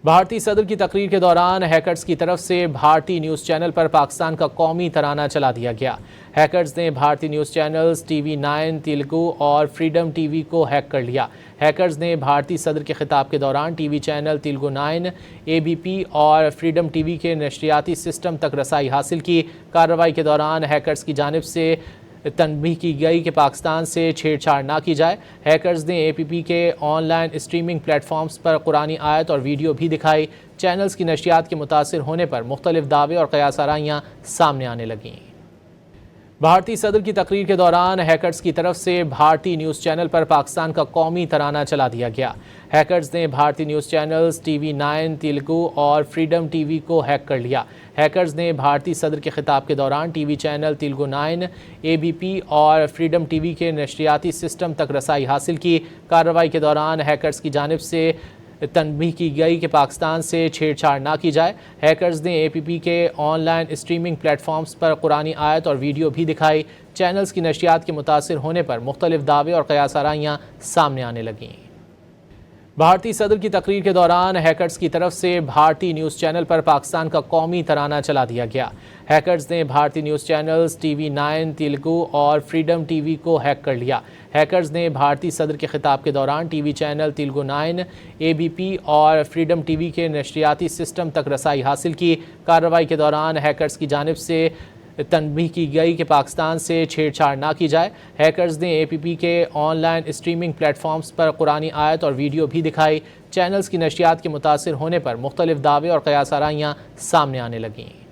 بھارتی صدر کی تقریر کے دوران ہیکرز کی طرف سے بھارتی نیوز چینل پر پاکستان کا قومی ترانہ چلا دیا گیا۔ ہیکرز نے بھارتی news channels T V 9 Telugu اور فریڈم ٹی وی کو ہیک کر لیا۔ ہیکرز نے بھارتی صدر کے خطاب کے دوران ٹی وی چینل تیلگو 9، اے بی پی اور فریڈم ٹی وی کے نشریاتی سسٹم تک رسائی حاصل کی۔ کارروائی کے دوران ہیکرز کی جانب سے تنبیہ کی گئی کہ پاکستان سے چھیڑ چھاڑ نہ کی جائے۔ ہیکرز نے اے پی پی کے online streaming platforms پر قرآنی آیت اور ویڈیو بھی دکھائی۔ چینلز کی نشریات کے متاثر ہونے پر مختلف دعوے اور قیاس آرائیاں سامنے آنے لگیں۔ بھارتی صدر کی تقریر کے دوران ہیکرز کی طرف سے بھارتی نیوز چینل پر پاکستان کا قومی ترانہ چلا دیا گیا۔ ہیکرز نے بھارتی news channels T V 9 Telugu اور فریڈم ٹی وی کو ہیک کر لیا۔ ہیکرز نے بھارتی صدر کے خطاب کے دوران ٹی وی چینل تیلگو 9، اے بی پی اور فریڈم ٹی وی کے نشریاتی سسٹم تک رسائی حاصل کی۔ کارروائی کے دوران ہیکرز کی جانب سے تنبیہ کی گئی کہ پاکستان سے چھیڑ چھاڑ نہ کی جائے۔ ہیکرز نے اے پی پی کے online streaming platforms پر قرآنی آیت اور ویڈیو بھی دکھائی۔ چینلز کی نشریات کے متاثر ہونے پر مختلف دعوے اور قیاس آرائیاں سامنے آنے لگیں۔ بھارتی صدر کی تقریر کے دوران ہیکرز کی طرف سے بھارتی نیوز چینل پر پاکستان کا قومی ترانہ چلا دیا گیا۔ ہیکرز نے بھارتی news channels T V 9 Telugu اور فریڈم ٹی وی کو ہیک کر لیا۔ ہیکرز نے بھارتی صدر کے خطاب کے دوران ٹی وی چینل تیلگو 9، اے بی پی اور فریڈم ٹی وی کے نشریاتی سسٹم تک رسائی حاصل کی۔ کارروائی کے دوران ہیکرز کی جانب سے تنبیہ کی گئی کہ پاکستان سے چھیڑ چھاڑ نہ کی جائے۔ ہیکرز نے اے پی پی کے online streaming platforms پر قرآنی آیت اور ویڈیو بھی دکھائی۔ چینلز کی نشریات کے متاثر ہونے پر مختلف دعوے اور قیاس آرائیاں سامنے آنے لگیں۔